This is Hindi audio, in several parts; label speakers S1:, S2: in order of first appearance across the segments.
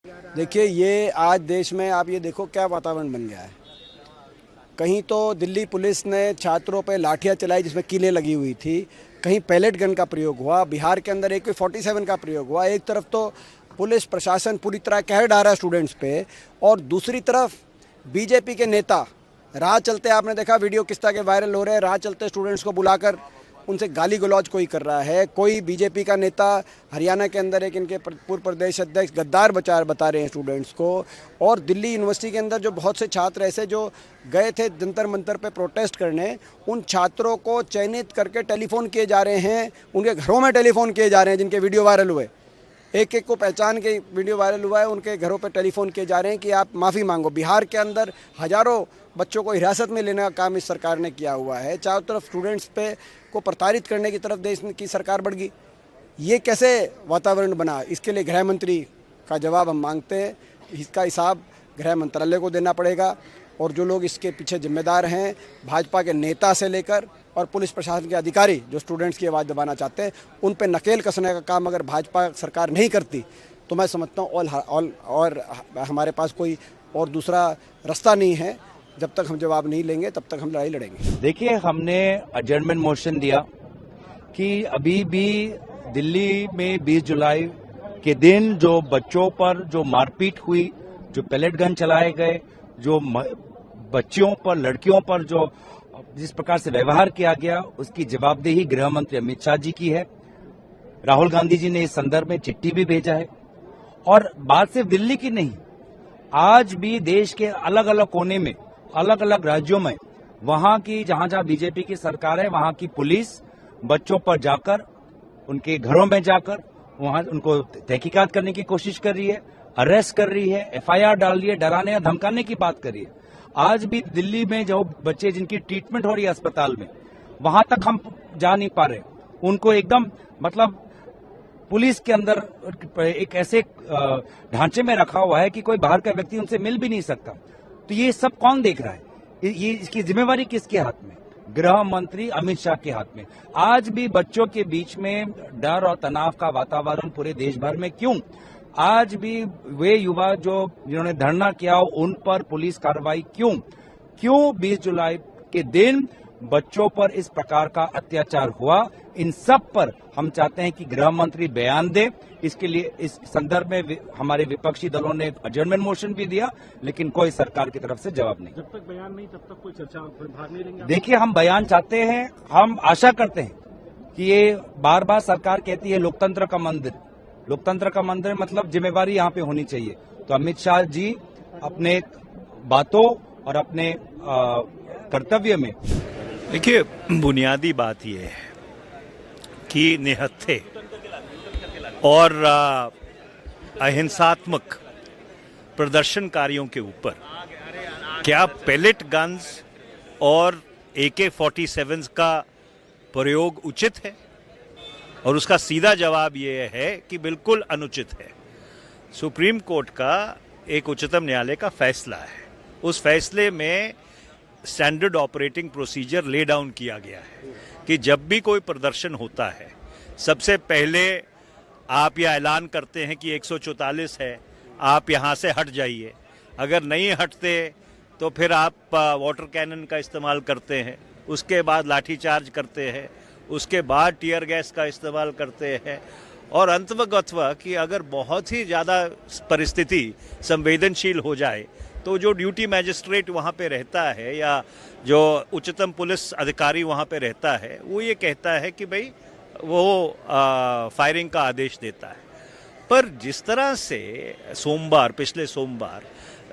S1: देखिए, ये आज देश में आप ये देखो क्या वातावरण बन गया है। कहीं तो दिल्ली पुलिस ने छात्रों पे लाठियां चलाई जिसमें कीलें लगी हुई थी, कहीं पैलेट गन का प्रयोग हुआ, बिहार के अंदर AK-47 का प्रयोग हुआ। एक तरफ तो पुलिस प्रशासन पूरी तरह कहर ढा रहा है स्टूडेंट्स पे, और दूसरी तरफ बीजेपी के नेता राह चलते, आपने देखा वीडियो किस तरह के वायरल हो रहे हैं, राह चलते स्टूडेंट्स को बुलाकर उनसे गाली गलौज कोई कर रहा है। कोई बीजेपी का नेता हरियाणा के अंदर एक इनके पूर्व प्रदेश अध्यक्ष गद्दार बता रहे हैं स्टूडेंट्स को। और दिल्ली यूनिवर्सिटी के अंदर जो बहुत से छात्र ऐसे जो गए थे जंतर मंतर पे प्रोटेस्ट करने, उन छात्रों को चयनित करके टेलीफोन किए जा रहे हैं, उनके घरों में टेलीफोन किए जा रहे हैं जिनके वीडियो वायरल हुए। एक एक को पहचान के वीडियो वायरल हुआ है, उनके घरों पर टेलीफोन किए जा रहे हैं कि आप माफ़ी मांगो। बिहार के अंदर हज़ारों बच्चों को हिरासत में लेने का काम इस सरकार ने किया हुआ है। चारों तरफ स्टूडेंट्स पे को प्रताड़ित करने की तरफ देश की सरकार बढ़ गई। ये कैसे वातावरण बना, इसके लिए गृह मंत्री का जवाब हम मांगते हैं। इसका हिसाब गृह मंत्रालय को देना पड़ेगा, और जो लोग इसके पीछे जिम्मेदार हैं, भाजपा के नेता से लेकर और पुलिस प्रशासन के अधिकारी जो स्टूडेंट्स की आवाज़ दबाना चाहते हैं, उन पे नकेल कसने का काम अगर भाजपा सरकार नहीं करती तो मैं समझता हूँ और हमारे पास कोई और दूसरा रास्ता नहीं है। जब तक हम जवाब नहीं लेंगे तब तक हम लड़ाई लड़ेंगे।
S2: देखिए, हमने एडजर्नमेंट मोशन दिया कि अभी भी दिल्ली में 20 जुलाई के दिन जो बच्चों पर जो मारपीट हुई, जो पैलेट गन चलाए गए, जो बच्चियों पर, लड़कियों पर जो जिस प्रकार से व्यवहार किया गया, उसकी जवाबदेही गृह मंत्री अमित शाह जी की है। राहुल गांधी जी ने इस संदर्भ में चिट्ठी भी भेजा है। और बात सिर्फ दिल्ली की नहीं, आज भी देश के अलग अलग कोने में, अलग अलग राज्यों में, वहां की जहां बीजेपी की सरकार है, वहां की पुलिस बच्चों पर जाकर, उनके घरों में जाकर वहां उनको तहकीकात करने की कोशिश कर रही है, अरेस्ट कर रही है, FIR डाल रही है, डराने या धमकाने की बात कर रही है। आज भी दिल्ली में जो बच्चे जिनकी ट्रीटमेंट हो रही है अस्पताल में, वहां तक हम जा नहीं पा रहे। उनको एकदम मतलब पुलिस के अंदर एक ऐसे ढांचे में रखा हुआ है कि कोई बाहर का व्यक्ति उनसे मिल भी नहीं सकता। तो ये सब कौन देख रहा है? ये इसकी जिम्मेवारी किसके हाथ में? गृह मंत्री अमित शाह के हाथ में। आज भी बच्चों के बीच में डर और तनाव का वातावरण पूरे देश भर में क्यों? आज भी वे युवा जिन्होंने धरना किया, उन पर पुलिस कार्रवाई क्यों? 20 जुलाई के दिन बच्चों पर इस प्रकार का अत्याचार हुआ? इन सब पर हम चाहते हैं कि गृह मंत्री बयान दे। इसके लिए इस संदर्भ में हमारे विपक्षी दलों ने एडजर्नमेंट मोशन भी दिया, लेकिन कोई सरकार की तरफ से जवाब नहीं।
S3: जब तक बयान नहीं तब तक कोई चर्चा भाग नहीं लेंगे?
S2: देखिए, हम बयान चाहते हैं, हम आशा करते हैं कि ये बार बार सरकार कहती है लोकतंत्र का मंदिर, लोकतंत्र का मंदिर मतलब जिम्मेवारी यहाँ पे होनी चाहिए। तो अमित शाह जी अपने बातों और अपने कर्तव्य में,
S4: देखिए, बुनियादी बात यह है कि निहत्थे और अहिंसात्मक प्रदर्शनकारियों के ऊपर क्या पैलेट गन्स और AK-47 का प्रयोग उचित है? और उसका सीधा जवाब ये है कि बिल्कुल अनुचित है। सुप्रीम कोर्ट का एक उच्चतम न्यायालय का फैसला है, उस फैसले में standard operating procedure lay down किया गया है कि जब भी कोई प्रदर्शन होता है, सबसे पहले आप यह ऐलान करते हैं कि 144 है, आप यहाँ से हट जाइए। अगर नहीं हटते तो फिर आप वाटर कैनन का इस्तेमाल करते हैं, उसके बाद लाठीचार्ज करते हैं, उसके बाद टीयर गैस का इस्तेमाल करते हैं, और अंततः कि अगर बहुत ही ज़्यादा परिस्थिति संवेदनशील हो जाए तो जो ड्यूटी मैजिस्ट्रेट वहाँ पे रहता है या जो उच्चतम पुलिस अधिकारी वहाँ पे रहता है, वो ये कहता है कि भाई वो फायरिंग का आदेश देता है। पर जिस तरह से पिछले सोमवार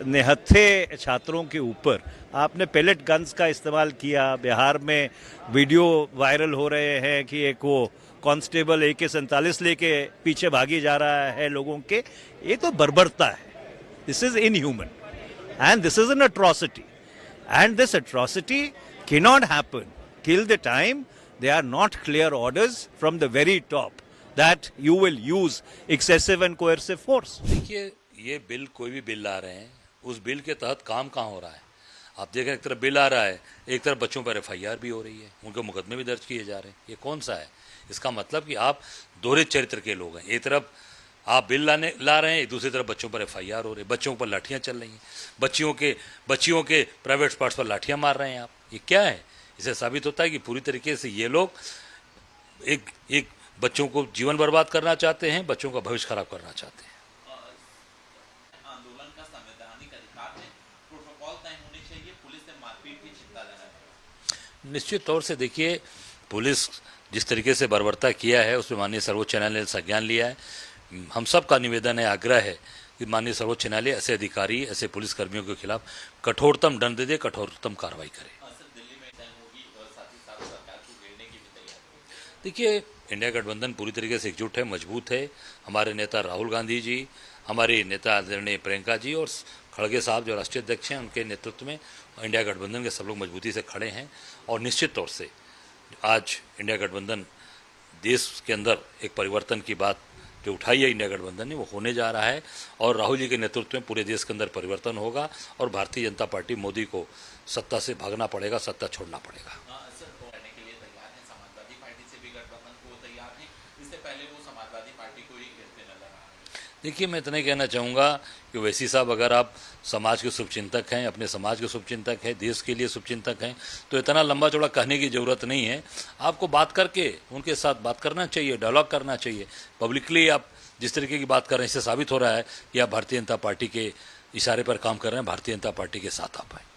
S4: निहत्थे छात्रों के ऊपर आपने पैलेट गन्स का इस्तेमाल किया, बिहार में वीडियो वायरल हो रहे हैं कि एक वो कांस्टेबल AK-47 लेके पीछे भागी जा रहा है लोगों के, ये तो बर्बरता है। This is inhuman and this is an atrocity, and this atrocity cannot happen till the time there are not clear orders from the very top that you will use excessive and coercive force.
S5: देखिए, ये बिल कोई भी बिल ला रहे हैं, उस बिल के तहत काम कहाँ हो रहा है? आप देखें, एक तरफ बिल आ रहा है, एक तरफ बच्चों पर FIR भी हो रही है, उनके मुकदमे भी दर्ज किए जा रहे हैं। ये कौन सा है? इसका मतलब कि आप दोहरे चरित्र के लोग हैं। एक तरफ आप बिल ला रहे हैं, एक दूसरी तरफ बच्चों पर एफआईआर हो रही है, बच्चों पर लाठियां चल रही हैं, बच्चियों के प्राइवेट स्पॉट्स पर लाठियां मार रहे हैं आप। ये क्या है? इससे साबित होता है कि पूरी तरीके से ये लोग एक बच्चों को जीवन बर्बाद करना चाहते हैं, बच्चों का भविष्य खराब करना चाहते हैं।
S6: आंदोलन का संवैधानिक अधिकार है, प्रोटोकॉल तय होने चाहिए, पुलिस ने मारपीट की चिंताजनक है।
S5: निश्चित तौर से देखिए, पुलिस जिस तरीके से बर्बरता किया है उसमें माननीय सर्वोच्च न्यायालय ने संज्ञान लिया है। हम सब का निवेदन है, आग्रह है कि माननीय सर्वोच्च न्यायालय ऐसे अधिकारी, ऐसे पुलिसकर्मियों के खिलाफ कठोरतम दंड दे, कठोरतम कार्रवाई करे।
S6: दिल्ली में तय होगी और साथ ही साथ सरकार को घेरने की भी तैयारी।
S5: देखिए, इंडिया गठबंधन पूरी तरीके से एकजुट है, मजबूत है। हमारे नेता राहुल गांधी जी, हमारे नेता आदरणीय प्रियंका जी और खड़गे साहब जो राष्ट्रीय अध्यक्ष हैं, उनके नेतृत्व में इंडिया गठबंधन के सब लोग मजबूती से खड़े हैं। और निश्चित तौर से आज इंडिया गठबंधन देश के अंदर एक परिवर्तन की बात जो उठाई है इंडिया गठबंधन ने, वो होने जा रहा है। और राहुल जी के नेतृत्व में पूरे देश के अंदर परिवर्तन होगा और भारतीय जनता पार्टी मोदी को सत्ता से भागना पड़ेगा, सत्ता छोड़ना पड़ेगा।
S6: करने के लिए तैयार है, समाजवादी पार्टी से भी गठबंधन को तैयार है। इससे पहले वो समाजवादी पार्टी को ही घेरते नजर आ रहे हैं।
S5: देखिए, मैं इतना ही कहना चाहूँगा कि वैसी साहब, अगर आप समाज के शुभचिंतक हैं, अपने समाज के शुभचिंतक हैं, देश के लिए शुभचिंतक हैं, तो इतना लंबा चौड़ा कहने की ज़रूरत नहीं है। आपको बात करके उनके साथ बात करना चाहिए, डायलॉग करना चाहिए। पब्लिकली आप जिस तरीके की बात कर रहे हैं, इससे साबित हो रहा है कि आप भारतीय जनता पार्टी के इशारे पर काम कर रहे हैं, भारतीय जनता पार्टी के साथ आप आए।